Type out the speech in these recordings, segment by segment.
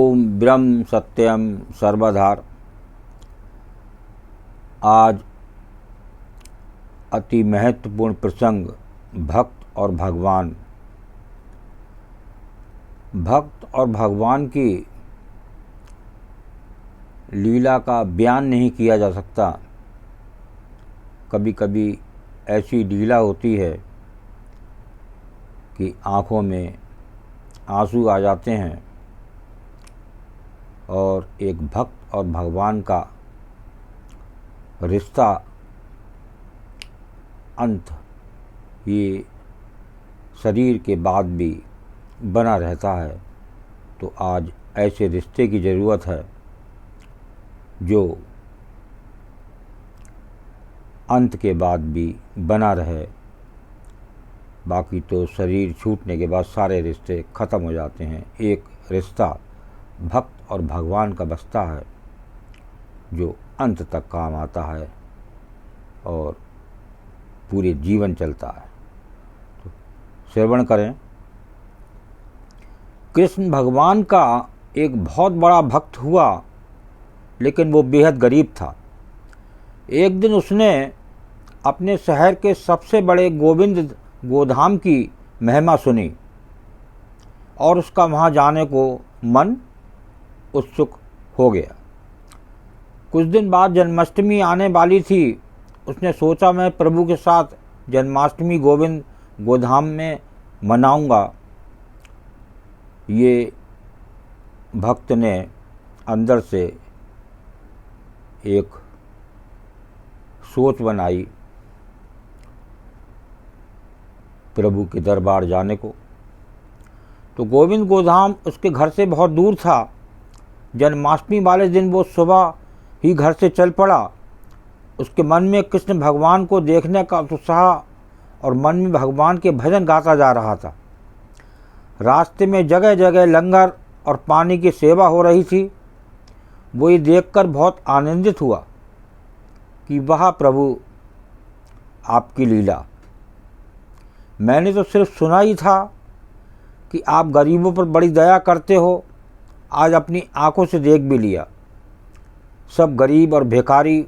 ओम ब्रह्म सत्यम सर्वधार। आज अति महत्वपूर्ण प्रसंग भक्त और भगवान। भक्त और भगवान की लीला का बयान नहीं किया जा सकता। कभी कभी ऐसी लीला होती है कि आँखों में आंसू आ जाते हैं और एक भक्त और भगवान का रिश्ता अंत ये शरीर के बाद भी बना रहता है। तो आज ऐसे रिश्ते की ज़रूरत है जो अंत के बाद भी बना रहे। बाकी तो शरीर छूटने के बाद सारे रिश्ते ख़त्म हो जाते हैं। एक रिश्ता भक्त और भगवान का बसता है जो अंत तक काम आता है और पूरे जीवन चलता है। तो श्रवण करें। कृष्ण भगवान का एक बहुत बड़ा भक्त हुआ, लेकिन वो बेहद गरीब था। एक दिन उसने अपने शहर के सबसे बड़े गोविंद गोधाम की महिमा सुनी और उसका वहाँ जाने को मन उत्सुक हो गया। कुछ दिन बाद जन्माष्टमी आने वाली थी। उसने सोचा मैं प्रभु के साथ जन्माष्टमी गोविंद गोधाम में मनाऊंगा। ये भक्त ने अंदर से एक सोच बनाई प्रभु के दरबार जाने को। तो गोविंद गोधाम उसके घर से बहुत दूर था। जन्माष्टमी वाले दिन वो सुबह ही घर से चल पड़ा। उसके मन में कृष्ण भगवान को देखने का उत्साह और मन में भगवान के भजन गाता जा रहा था। रास्ते में जगह जगह लंगर और पानी की सेवा हो रही थी। वो ये देखकर बहुत आनंदित हुआ कि वाह प्रभु, आपकी लीला। मैंने तो सिर्फ सुना ही था कि आप गरीबों पर बड़ी दया करते हो। आज अपनी आंखों से देख भी लिया। सब गरीब और भिखारी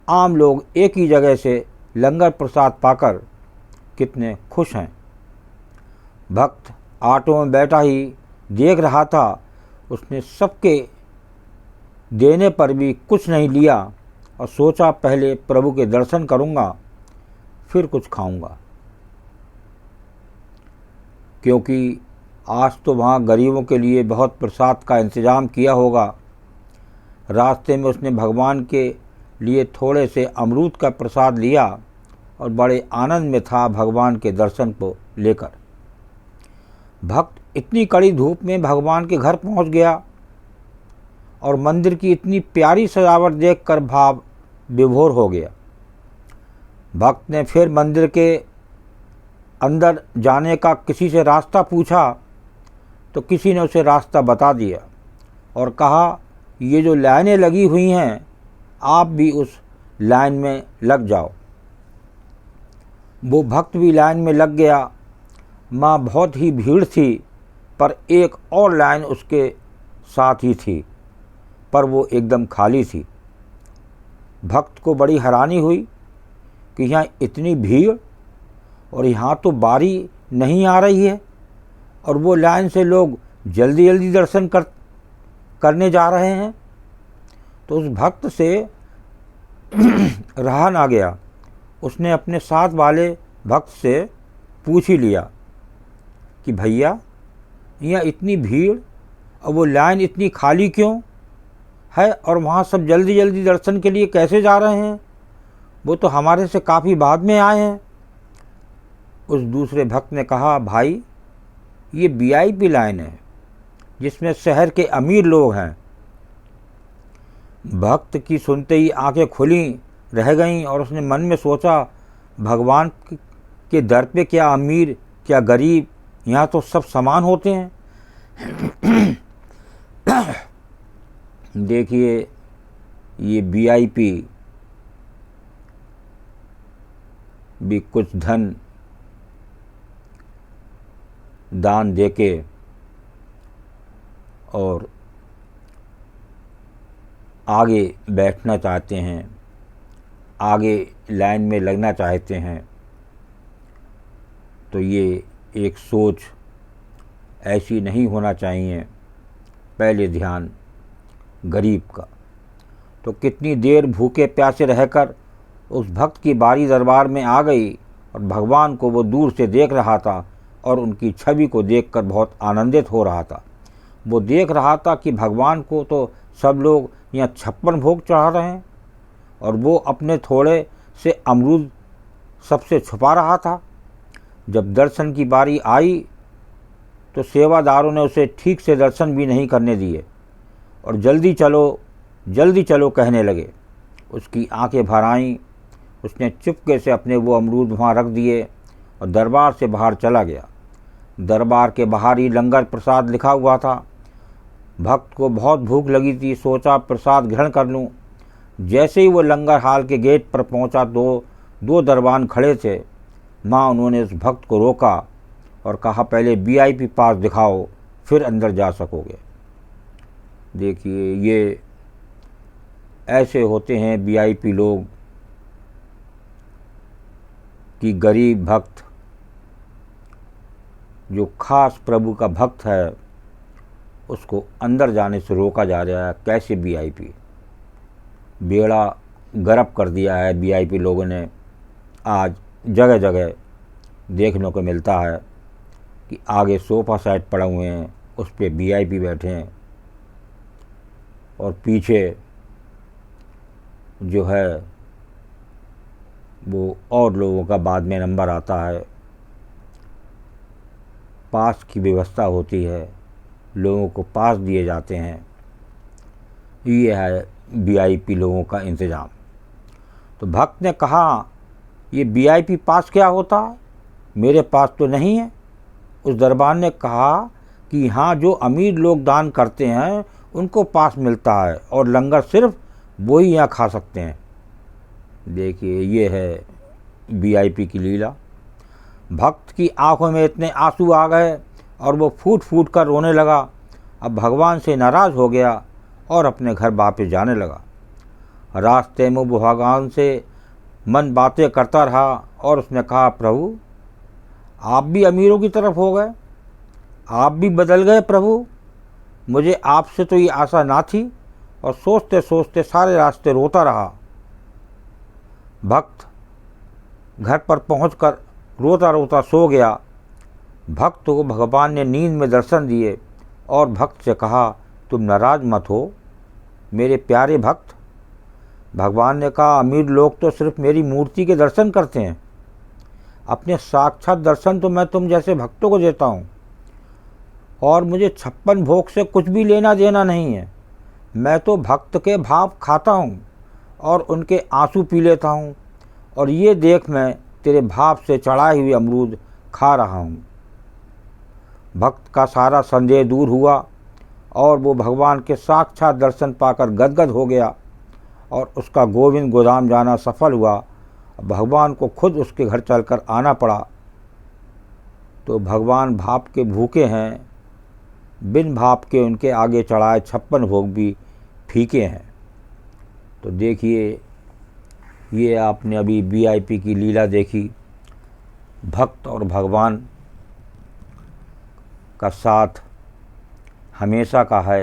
आम लोग एक ही जगह से लंगर प्रसाद पाकर कितने खुश हैं। भक्त ऑटो में बैठा ही देख रहा था। उसने सबके देने पर भी कुछ नहीं लिया और सोचा पहले प्रभु के दर्शन करूंगा, फिर कुछ खाऊंगा, क्योंकि आज तो वहाँ गरीबों के लिए बहुत प्रसाद का इंतज़ाम किया होगा। रास्ते में उसने भगवान के लिए थोड़े से अमरूद का प्रसाद लिया और बड़े आनंद में था भगवान के दर्शन को लेकर। भक्त इतनी कड़ी धूप में भगवान के घर पहुँच गया और मंदिर की इतनी प्यारी सजावट देखकर भाव विभोर हो गया। भक्त ने फिर मंदिर के अंदर जाने का किसी से रास्ता पूछा तो किसी ने उसे रास्ता बता दिया और कहा, ये जो लाइनें लगी हुई हैं, आप भी उस लाइन में लग जाओ। वो भक्त भी लाइन में लग गया। माँ बहुत ही भीड़ थी, पर एक और लाइन उसके साथ ही थी, पर वो एकदम खाली थी। भक्त को बड़ी हैरानी हुई कि यहाँ इतनी भीड़ और यहाँ तो बारी नहीं आ रही है और वो लाइन से लोग जल्दी जल्दी दर्शन करने जा रहे हैं। तो उस भक्त से रहा ना गया। उसने अपने साथ वाले भक्त से पूछ ही लिया कि भैया, यहाँ इतनी भीड़ और वो लाइन इतनी खाली क्यों है और वहाँ सब जल्दी जल्दी दर्शन के लिए कैसे जा रहे हैं? वो तो हमारे से काफ़ी बाद में आए हैं। उस दूसरे भक्त ने कहा, भाई, ये वीआईपी लाइन है जिसमें शहर के अमीर लोग हैं। भक्त की सुनते ही आंखें खुली रह गईं और उसने मन में सोचा, भगवान के दर पे क्या अमीर क्या गरीब, यहाँ तो सब समान होते हैं। देखिए, ये वीआईपी भी कुछ धन दान देके और आगे बैठना चाहते हैं, आगे लाइन में लगना चाहते हैं, तो ये एक सोच ऐसी नहीं होना चाहिए। पहले ध्यान गरीब का। तो कितनी देर भूखे प्यासे रहकर उस भक्त की बारी दरबार में आ गई और भगवान को वो दूर से देख रहा था और उनकी छवि को देखकर बहुत आनंदित हो रहा था। वो देख रहा था कि भगवान को तो सब लोग यहाँ 56 भोग चढ़ा रहे हैं और वो अपने थोड़े से अमरूद सबसे छुपा रहा था। जब दर्शन की बारी आई तो सेवादारों ने उसे ठीक से दर्शन भी नहीं करने दिए और जल्दी चलो कहने लगे। उसकी आंखें भर आईं। उसने चुपके से अपने वो अमरूद वहाँ रख दिए और दरबार से बाहर चला गया। दरबार के बाहर ही लंगर प्रसाद लिखा हुआ था। भक्त को बहुत भूख लगी थी, सोचा प्रसाद ग्रहण कर लूँ। जैसे ही वो लंगर हाल के गेट पर पहुंचा, दो दरबान खड़े थे। माँ उन्होंने उस भक्त को रोका और कहा, पहले वीआईपी पास दिखाओ, फिर अंदर जा सकोगे। देखिए, ये ऐसे होते हैं वीआईपी लोग कि गरीब भक्त जो खास प्रभु का भक्त है उसको अंदर जाने से रोका जा रहा है। कैसे वीआईपी, बेड़ा गर्क कर दिया है वीआईपी लोगों ने। आज जगह जगह देखने को मिलता है कि आगे सोफ़ा सेट पड़े हुए हैं, उस पर वीआईपी बैठे हैं और पीछे जो है वो और लोगों का बाद में नंबर आता है। पास की व्यवस्था होती है, लोगों को पास दिए जाते हैं। ये है वीआईपी लोगों का इंतज़ाम। तो भक्त ने कहा, ये वीआईपी पास क्या होता है, मेरे पास तो नहीं है। उस दरबार ने कहा कि हाँ, जो अमीर लोग दान करते हैं उनको पास मिलता है और लंगर सिर्फ वो ही यहाँ खा सकते हैं। देखिए, ये है वीआईपी की लीला। भक्त की आंखों में इतने आंसू आ गए और वो फूट फूट कर रोने लगा। अब भगवान से नाराज़ हो गया और अपने घर वापस जाने लगा। रास्ते में वो भगवान से मन बातें करता रहा और उसने कहा, प्रभु आप भी अमीरों की तरफ हो गए, आप भी बदल गए प्रभु। मुझे आपसे तो ये आशा ना थी। और सोचते सोचते सारे रास्ते रोता रहा। भक्त घर पर पहुंचकर रोता रोता सो गया। भक्त को भगवान ने नींद में दर्शन दिए और भक्त से कहा, तुम नाराज मत हो मेरे प्यारे भक्त। भगवान ने कहा, अमीर लोग तो सिर्फ मेरी मूर्ति के दर्शन करते हैं, अपने साक्षात दर्शन तो मैं तुम जैसे भक्तों को देता हूँ और मुझे 56 भोग से कुछ भी लेना देना नहीं है। मैं तो भक्त के भाव खाता हूँ और उनके आंसू पी लेता हूँ और ये देख मैं तेरे भाव से चढ़ाई हुई अमरूद खा रहा हूँ। भक्त का सारा संदेह दूर हुआ और वो भगवान के साक्षात दर्शन पाकर गदगद हो गया और उसका गोविंद गोधाम जाना सफल हुआ। भगवान को खुद उसके घर चलकर आना पड़ा। तो भगवान भाप के भूखे हैं, बिन भाप के उनके आगे चढ़ाए 56 भोग भी फीके हैं। तो देखिए, ये आपने अभी वीआईपी की लीला देखी। भक्त और भगवान का साथ हमेशा का है।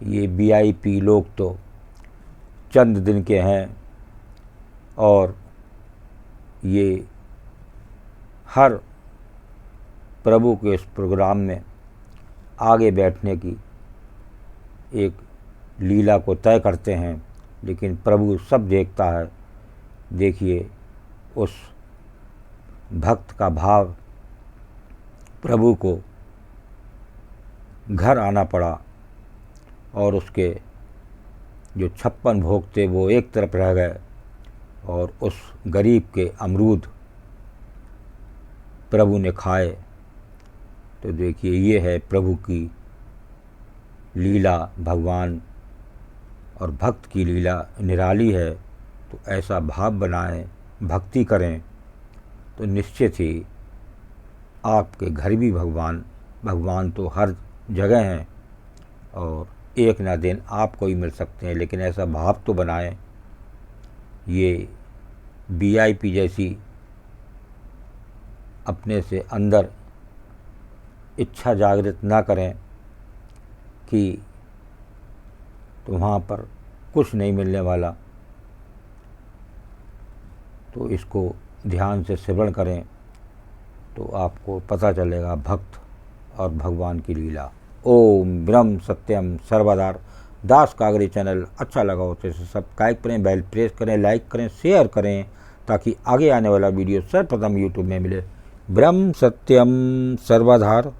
ये वीआईपी लोग तो चंद दिन के हैं और ये हर प्रभु के इस प्रोग्राम में आगे बैठने की एक लीला को तय करते हैं, लेकिन प्रभु सब देखता है। देखिए, उस भक्त का भाव, प्रभु को घर आना पड़ा और उसके जो 56 भोग थे वो एक तरफ रह गए और उस गरीब के अमरूद प्रभु ने खाए। तो देखिए, ये है प्रभु की लीला। भगवान और भक्त की लीला निराली है। तो ऐसा भाव बनाएं, भक्ति करें, तो निश्चित ही आपके घर भी भगवान तो हर जगह हैं और एक ना दिन आपको ही मिल सकते हैं, लेकिन ऐसा भाव तो बनाएं, ये VIP जैसी अपने से अंदर इच्छा जागृत ना करें कि तो वहाँ पर कुछ नहीं मिलने वाला। तो इसको ध्यान से श्रवण करें तो आपको पता चलेगा भक्त और भगवान की लीला। ओम ब्रह्म सत्यम सर्वदार दास कागरी चैनल अच्छा लगा हो तो इसे सब्सक्राइब करें, बेल प्रेस करें, लाइक करें, शेयर करें, ताकि आगे आने वाला वीडियो सर्वप्रथम यूट्यूब में मिले। ब्रह्म सत्यम सर्वधार।